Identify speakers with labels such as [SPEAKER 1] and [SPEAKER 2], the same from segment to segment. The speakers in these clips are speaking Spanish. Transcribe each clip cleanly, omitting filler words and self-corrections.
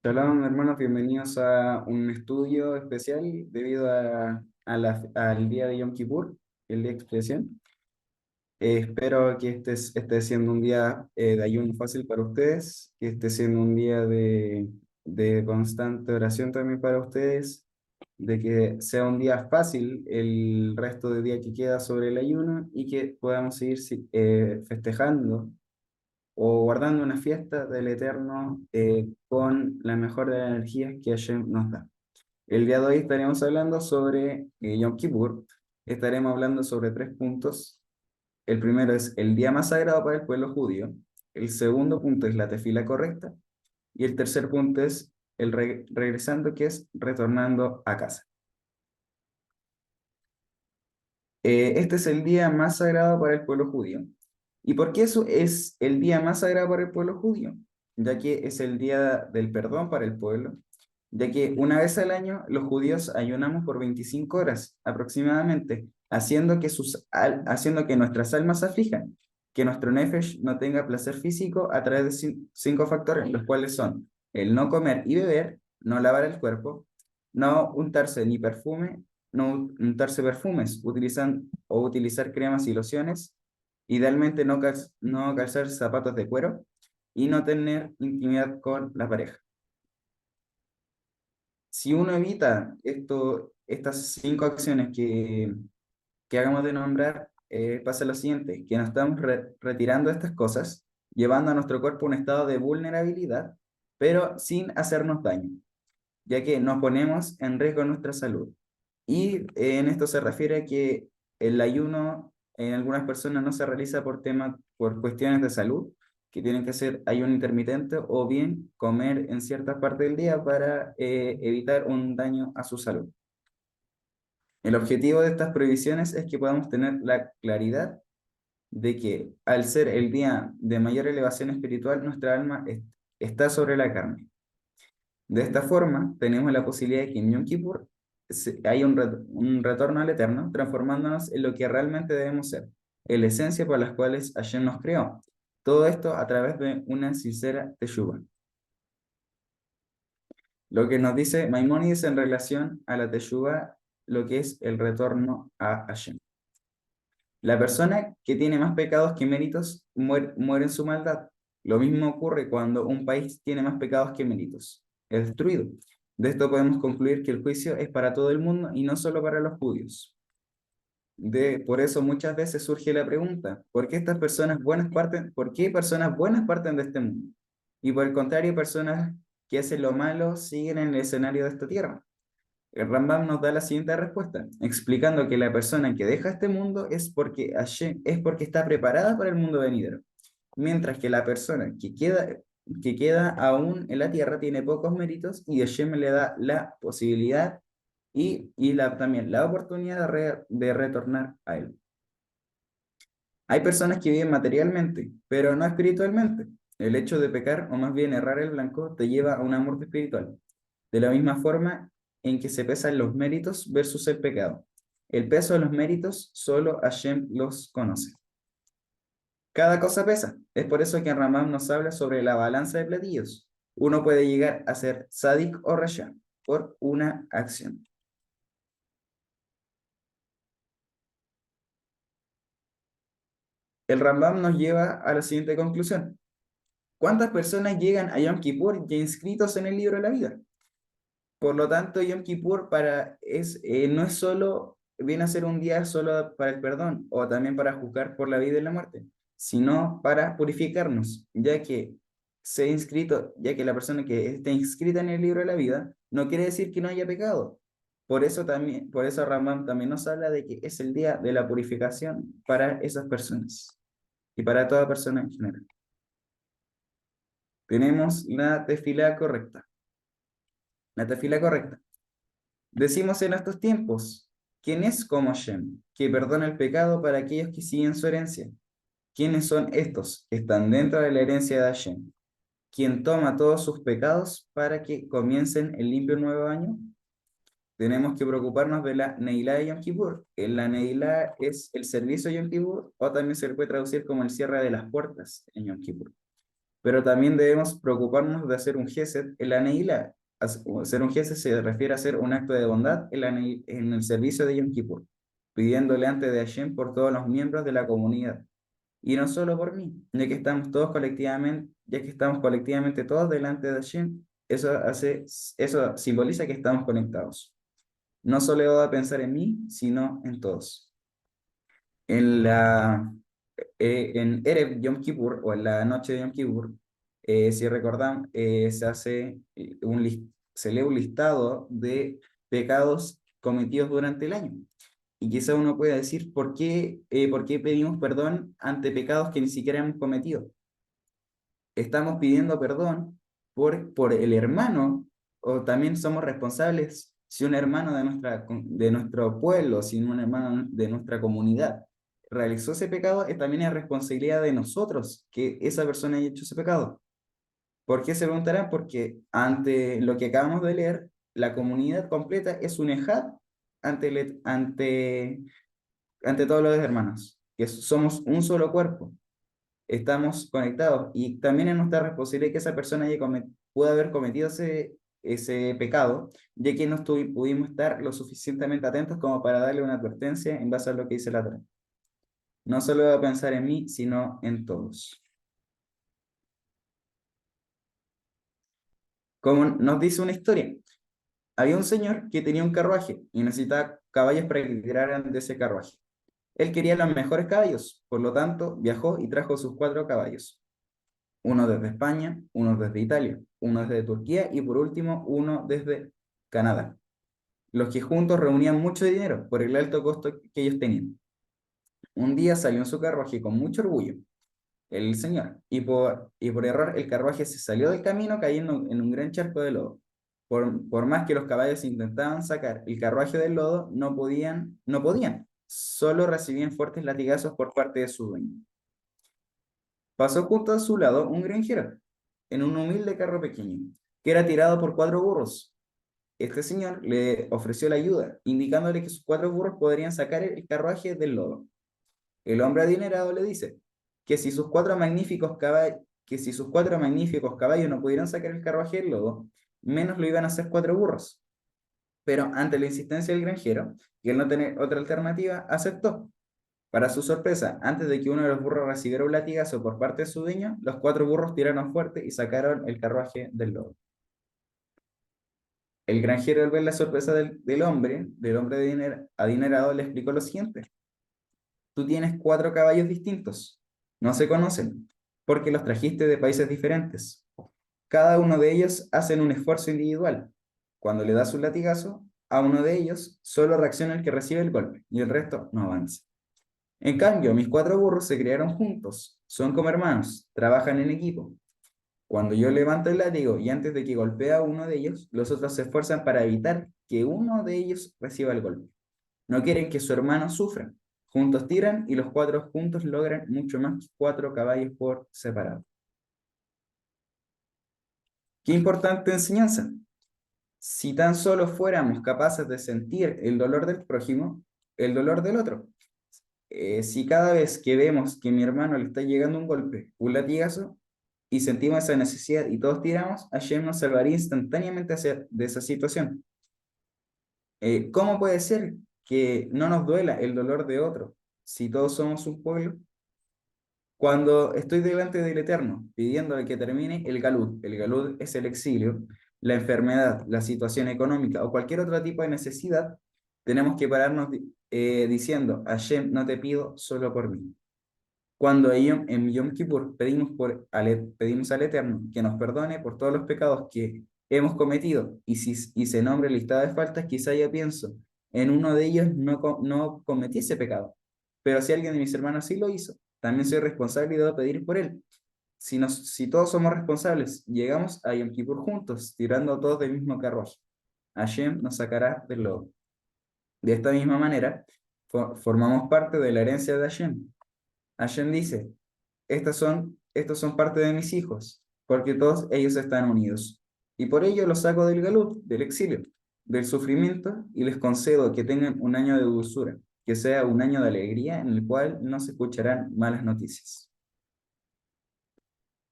[SPEAKER 1] Shalom, hermanos, bienvenidos a un estudio especial debido al día de Yom Kippur, el día de expiación. Espero que esté siendo un día de ayuno fácil para ustedes, que esté siendo un día de constante oración también para ustedes, de que sea un día fácil el resto del día que queda sobre el ayuno y que podamos seguir festejando o guardando una fiesta del Eterno con la mejor de las energías que Hashem nos da. El día de hoy estaremos hablando sobre Yom Kippur. Estaremos hablando sobre tres puntos. El primero es el día más sagrado para el pueblo judío. El segundo punto es la tefila correcta. Y el tercer punto es el regresando, que es retornando a casa. Este es el día más sagrado para el pueblo judío. ¿Y por qué eso es el día más sagrado para el pueblo judío? Ya que es el día del perdón para el pueblo, ya que una vez al año los judíos ayunamos por 25 horas aproximadamente, haciendo que nuestras almas se aflijan, que nuestro nefesh no tenga placer físico a través de cinco factores, los cuales son el no comer y beber, no lavar el cuerpo, no untarse ni perfume, no untarse perfumes, utilizar cremas y lociones, idealmente no calzar zapatos de cuero y no tener intimidad con la pareja. Si uno evita estas cinco acciones que hagamos de nombrar, pasa lo siguiente, que nos estamos retirando estas cosas, llevando a nuestro cuerpo a un estado de vulnerabilidad, pero sin hacernos daño, ya que nos ponemos en riesgo nuestra salud. Y en esto se refiere a que el ayuno en algunas personas no se realiza por cuestiones de salud, que tienen que hacer ayuno intermitente o bien comer en ciertas partes del día para evitar un daño a su salud. El objetivo de estas prohibiciones es que podamos tener la claridad de que al ser el día de mayor elevación espiritual, nuestra alma está sobre la carne. De esta forma, tenemos la posibilidad de que en Yom Kippur haya un retorno al Eterno, transformándonos en lo que realmente debemos ser, en la esencia por las cuales Hashem nos creó. Todo esto a través de una sincera teshuva. Lo que nos dice Maimónides en relación a la teshuva, lo que es el retorno a Hashem. La persona que tiene más pecados que méritos muere en su maldad. Lo mismo ocurre cuando un país tiene más pecados que méritos. Es destruido. De esto podemos concluir que el juicio es para todo el mundo y no solo para los judíos. Por eso muchas veces surge la pregunta, ¿por qué personas buenas parten de este mundo? Y por el contrario, personas que hacen lo malo siguen en el escenario de esta tierra. El Rambam nos da la siguiente respuesta, explicando que la persona que deja este mundo es porque está preparada para el mundo venidero, mientras que la persona que queda aún en la tierra tiene pocos méritos y Hashem le da la posibilidad también la oportunidad de retornar a él. Hay personas que viven materialmente, pero no espiritualmente. El hecho de pecar, o más bien errar el blanco, te lleva a una muerte espiritual. De la misma forma en que se pesan los méritos versus el pecado. El peso de los méritos solo Hashem los conoce. Cada cosa pesa. Es por eso que en Ramam nos habla sobre la balanza de platillos. Uno puede llegar a ser sádic o rasha por una acción. El Rambam nos lleva a la siguiente conclusión. ¿Cuántas personas llegan a Yom Kippur ya inscritos en el libro de la vida? Por lo tanto, Yom Kippur no es solo, viene a ser un día solo para el perdón o también para juzgar por la vida y la muerte, sino para purificarnos, ya que la persona que esté inscrita en el libro de la vida no quiere decir que no haya pecado. Por eso Rambam también nos habla de que es el día de la purificación para esas personas y para toda persona en general. Tenemos la tefilá correcta. La tefilá correcta. Decimos en estos tiempos, ¿quién es como Hashem, que perdona el pecado para aquellos que siguen su herencia? ¿Quiénes son estos que están dentro de la herencia de Hashem? ¿Quién toma todos sus pecados para que comiencen el limpio nuevo año? Tenemos que preocuparnos de la Neilá de Yom Kippur. La Neilá es el servicio de Yom Kippur, o también se le puede traducir como el cierre de las puertas en Yom Kippur. pero también debemos preocuparnos de hacer un gesed en la Neilá. Hacer un gesed se refiere a hacer un acto de bondad en, en el servicio de Yom Kippur, pidiéndole ante de Hashem por todos los miembros de la comunidad. Y no solo por mí, ya que estamos colectivamente todos delante de Hashem, eso simboliza que estamos conectados. No solo debo pensar en mí, sino en todos. En en Erev Yom Kippur, o en la noche de Yom Kippur, si recordan, se hace se lee un listado de pecados cometidos durante el año. Y quizá uno pueda decir, por qué pedimos perdón ante pecados que ni siquiera hemos cometido? Estamos pidiendo perdón por el hermano, o también somos responsables si un hermano de nuestro pueblo, si un hermano de nuestra comunidad realizó ese pecado, también es responsabilidad de nosotros que esa persona haya hecho ese pecado. ¿Por qué se preguntarán? Porque ante lo que acabamos de leer, la comunidad completa es un ejad ante todos los hermanos, que somos un solo cuerpo, estamos conectados y también es nuestra responsabilidad que esa persona pueda haber cometido ese pecado, ya que no pudimos estar lo suficientemente atentos como para darle una advertencia en base a lo que dice la Torá. No solo voy a pensar en mí, sino en todos. Como nos dice una historia, había un señor que tenía un carruaje y necesitaba caballos para que tiraran de ese carruaje. Él quería los mejores caballos, por lo tanto, viajó y trajo sus 4 caballos. Uno desde España, uno desde Italia, uno desde Turquía y por último uno desde Canadá, los que juntos reunían mucho dinero por el alto costo que ellos tenían. Un día salió en su carruaje con mucho orgullo el señor y por error el carruaje se salió del camino cayendo en un gran charco de lodo. Por más que los caballos intentaban sacar el carruaje del lodo, no podían, solo recibían fuertes latigazos por parte de su dueño. Pasó junto a su lado un granjero, en un humilde carro pequeño, que era tirado por 4 burros. Este señor le ofreció la ayuda, indicándole que sus 4 burros podrían sacar el carruaje del lodo. El hombre adinerado le dice que si sus 4 magníficos caballos no pudieran sacar el carruaje del lodo, menos lo iban a hacer 4 burros. Pero ante la insistencia del granjero, y al no tener otra alternativa, aceptó. Para su sorpresa, antes de que uno de los burros recibiera un latigazo por parte de su dueño, los 4 burros tiraron fuerte y sacaron el carruaje del lodo. El granjero, al ver la sorpresa del hombre adinerado, le explicó lo siguiente: tú tienes 4 caballos distintos, no se conocen, porque los trajiste de países diferentes. Cada uno de ellos hace un esfuerzo individual. Cuando le das un latigazo, a uno de ellos solo reacciona el que recibe el golpe y el resto no avanza. En cambio, mis 4 burros se criaron juntos, son como hermanos, trabajan en equipo. Cuando yo levanto el látigo y antes de que golpee a uno de ellos, los otros se esfuerzan para evitar que uno de ellos reciba el golpe. No quieren que su hermano sufra. Juntos tiran y los 4 juntos logran mucho más que 4 caballos por separado. Qué importante enseñanza. Si tan solo fuéramos capaces de sentir el dolor del prójimo, el dolor del otro. Si cada vez que vemos que mi hermano le está llegando un golpe, un latigazo, y sentimos esa necesidad y todos tiramos, Hashem nos salvaría instantáneamente de esa situación. ¿Cómo puede ser que no nos duela el dolor de otro si todos somos un pueblo? Cuando estoy delante del Eterno pidiéndole que termine el galud es el exilio, la enfermedad, la situación económica o cualquier otro tipo de necesidad, tenemos que pararnos diciendo: Hashem, no te pido solo por mí. Cuando en Yom Kippur pedimos al Eterno que nos perdone por todos los pecados que hemos cometido y se nombre listado de faltas, quizá yo pienso, en uno de ellos no cometí ese pecado, pero si alguien de mis hermanos sí lo hizo, también soy responsable y debo pedir por él. Si todos somos responsables, llegamos a Yom Kippur juntos, tirando todos del mismo carruaje. Hashem nos sacará del lodo. De esta misma manera, formamos parte de la herencia de Hashem. Hashem dice: estos son parte de mis hijos, porque todos ellos están unidos. Y por ello los saco del galut, del exilio, del sufrimiento, y les concedo que tengan un año de dulzura, que sea un año de alegría en el cual no se escucharán malas noticias.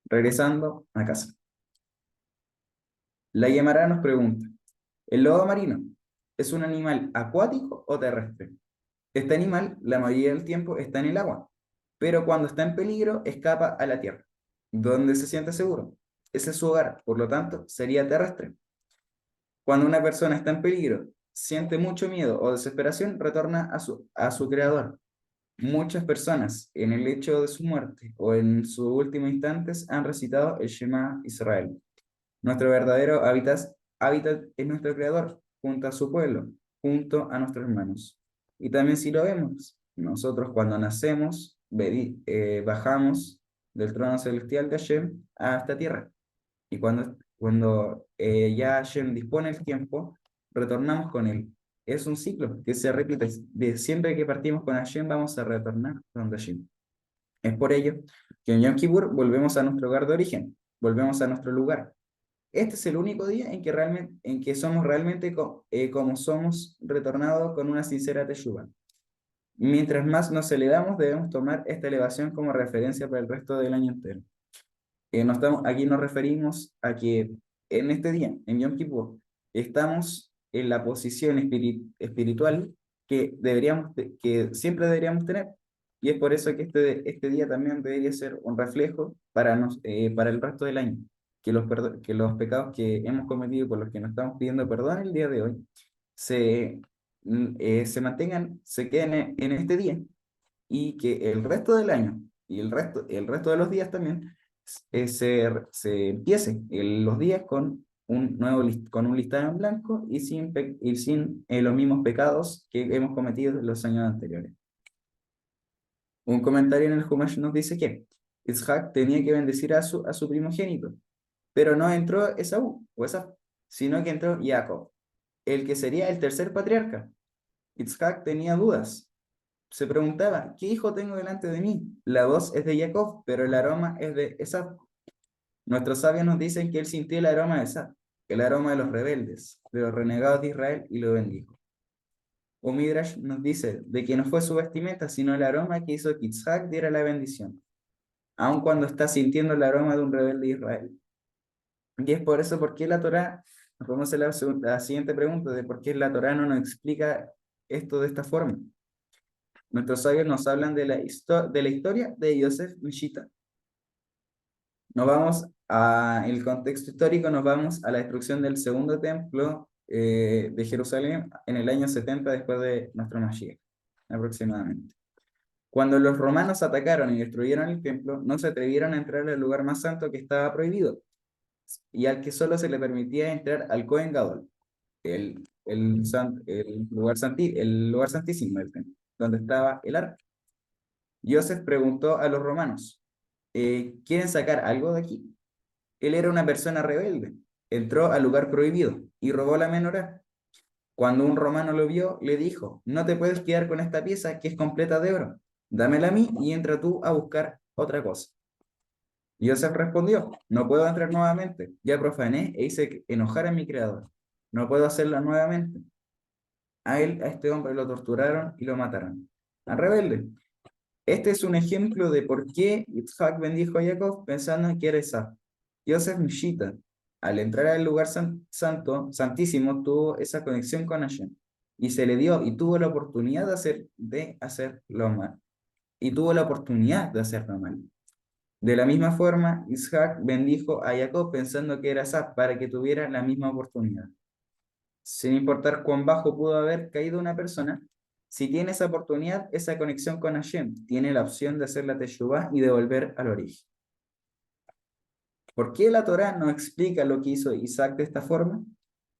[SPEAKER 1] regresando a casa. La Guimarães nos pregunta, ¿el lobo marino es un animal acuático o terrestre? Este animal, la mayoría del tiempo, está en el agua, pero cuando está en peligro, escapa a la tierra, donde se siente seguro. Ese es su hogar, por lo tanto, sería terrestre. Cuando una persona está en peligro, siente mucho miedo o desesperación, retorna a su creador. Muchas personas, en el hecho de su muerte o en sus últimos instantes, han recitado el Shema Israel. Nuestro verdadero hábitat es nuestro Creador, junto a su pueblo, junto a nuestros hermanos. Y también si lo vemos, nosotros cuando nacemos, bajamos del trono celestial de Hashem a esta tierra. Y cuando ya Hashem dispone el tiempo, retornamos con él. Es un ciclo que se repite. De siempre que partimos con Hashem, vamos a retornar donde Hashem. Es por ello que en Yom Kippur volvemos a nuestro hogar de origen, volvemos a nuestro lugar. Este es el único día en que somos realmente como somos, retornados con una sincera teshuva. Mientras más nos elevamos, debemos tomar esta elevación como referencia para el resto del año entero. Aquí nos referimos a que en este día, en Yom Kippur, estamos en la posición espiritual que siempre deberíamos tener. Y es por eso que este día también debería ser un reflejo para el resto del año. Que los pecados que hemos cometido y por los que nos estamos pidiendo perdón el día de hoy se, se mantengan, se queden en este día y que el resto del año y el resto de los días también se empiece los días con con un listado en blanco y sin los mismos pecados que hemos cometido en los años anteriores. Un comentario en el Humash nos dice que Isaac tenía que bendecir a su primogénito, pero no entró Esaf, sino que entró Jacob, el que sería el tercer patriarca. Isaac tenía dudas. Se preguntaba, ¿qué hijo tengo delante de mí? La voz es de Jacob, pero el aroma es de Esaf. Nuestros sabios nos dicen que él sintió el aroma de Esaf, el aroma de los rebeldes, de los renegados de Israel, y lo bendijo. O Midrash nos dice de que no fue su vestimenta, sino el aroma que hizo que Isaac diera la bendición, aun cuando está sintiendo el aroma de un rebelde de Israel. Y es por eso porque la Torá, nos podemos hacer la siguiente pregunta de por qué la Torá no nos explica esto de esta forma. Nuestros sabios nos hablan de de la historia de Yosef Mishita. En el contexto histórico, nos vamos a la destrucción del segundo templo de Jerusalén en el año 70 después de nuestro Mashiach, aproximadamente. Cuando los romanos atacaron y destruyeron el templo, no se atrevieron a entrar al lugar más santo que estaba prohibido, y al que solo se le permitía entrar al Kohen Gadol, el lugar santísimo del templo, donde estaba el arca. Joseph preguntó a los romanos, ¿quieren sacar algo de aquí? Él era una persona rebelde, entró al lugar prohibido y robó la menorá. Cuando un romano lo vio, le dijo, no te puedes quedar con esta pieza que es completa de oro, dámela a mí y entra tú a buscar otra cosa. Joseph respondió, no puedo entrar nuevamente, ya profané e hice enojar a mi creador, no puedo hacerlo nuevamente. A este hombre lo torturaron y lo mataron. Al rebelde. Este es un ejemplo de por qué Yitzhak bendijo a Jacob pensando que era Esaf. Joseph Mishita, al entrar al lugar santísimo, tuvo esa conexión con Hashem y se le dio y tuvo la oportunidad de hacerlo mal. Y tuvo la oportunidad de hacerlo mal. De la misma forma, Isaac bendijo a Jacob pensando que era Esaf para que tuviera la misma oportunidad. Sin importar cuán bajo pudo haber caído una persona, si tiene esa oportunidad, esa conexión con Hashem, tiene la opción de hacer la Teshuvah y de volver al origen. ¿Por qué la Torá no explica lo que hizo Isaac de esta forma?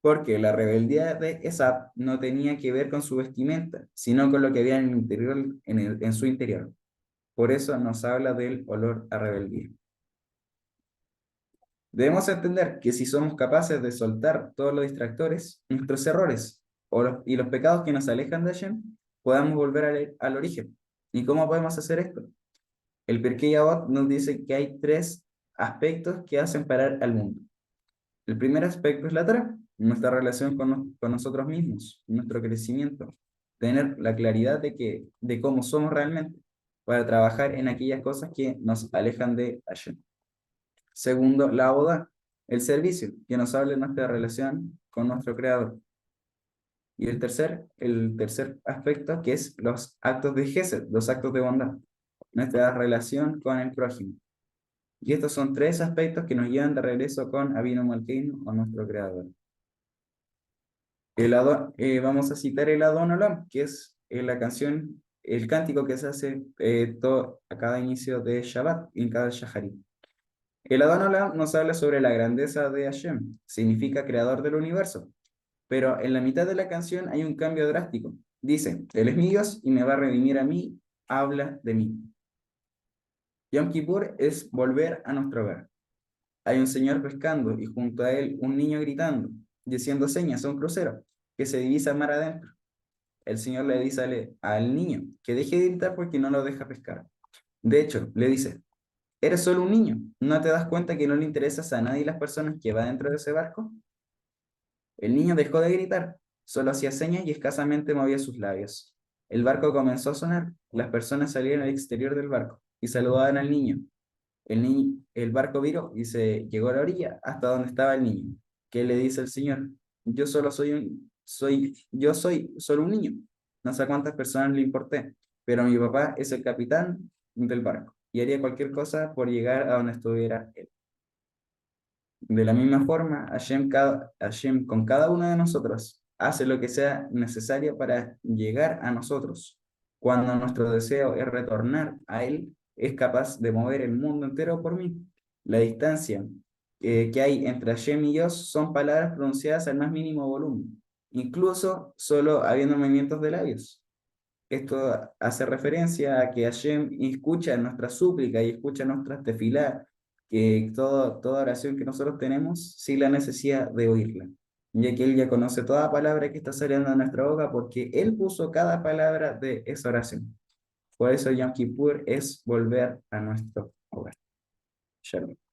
[SPEAKER 1] Porque la rebeldía de Esaf no tenía que ver con su vestimenta, sino con lo que había en el interior, en su interior. Por eso nos habla del olor a rebeldía. Debemos entender que si somos capaces de soltar todos los distractores, nuestros errores y los pecados que nos alejan de Hashem, podamos volver al origen. ¿Y cómo podemos hacer esto? El Pirkei Avot nos dice que hay tres aspectos que hacen parar al mundo. El primer aspecto es la Torah, nuestra relación con nosotros mismos, nuestro crecimiento, tener la claridad de cómo somos realmente, para trabajar en aquellas cosas que nos alejan de Hashem. Segundo, la Abodá, el servicio, que nos habla de nuestra relación con nuestro Creador. Y el tercer aspecto, que es los actos de Gesed, los actos de bondad, nuestra relación con el prójimo. Y estos son tres aspectos que nos llevan de regreso con Avinu Malkeinu, o nuestro Creador. Vamos a citar el Adon Olam, que es la canción, el cántico que se hace a cada inicio de Shabbat, en cada Shaharit. El Adon Olam nos habla sobre la grandeza de Hashem, significa creador del universo. Pero en la mitad de la canción hay un cambio drástico. Dice, Él es mi Dios y me va a redimir a mí, habla de mí. Yom Kippur es volver a nuestro hogar. Hay un señor pescando y junto a él un niño gritando, diciendo señas a un crucero que se divisa mar adentro. El señor le dice al niño que deje de gritar porque no lo deja pescar. De hecho, le dice, eres solo un niño, ¿no te das cuenta que no le interesas a nadie las personas que va dentro de ese barco? El niño dejó de gritar, solo hacía señas y escasamente movía sus labios. El barco comenzó a sonar, las personas salieron al exterior del barco y saludaban al niño. El barco viró y se llegó a la orilla hasta donde estaba el niño. ¿Qué le dice el señor? Yo soy solo un niño. No sé a cuántas personas le importé, pero mi papá es el capitán del barco y haría cualquier cosa por llegar a donde estuviera él. De la misma forma, Hashem con cada uno de nosotros hace lo que sea necesario para llegar a nosotros. Cuando nuestro deseo es retornar a Él, es capaz de mover el mundo entero por mí. La distancia que hay entre Hashem y Dios son palabras pronunciadas al más mínimo volumen, incluso solo habiendo movimientos de labios. Esto hace referencia a que Hashem escucha nuestra súplica y escucha nuestras tefilá, que toda oración que nosotros tenemos sin la necesidad de oírla, ya que Él ya conoce toda palabra que está saliendo de nuestra boca porque Él puso cada palabra de esa oración. Por eso Yom Kippur es volver a nuestro hogar. Shalom.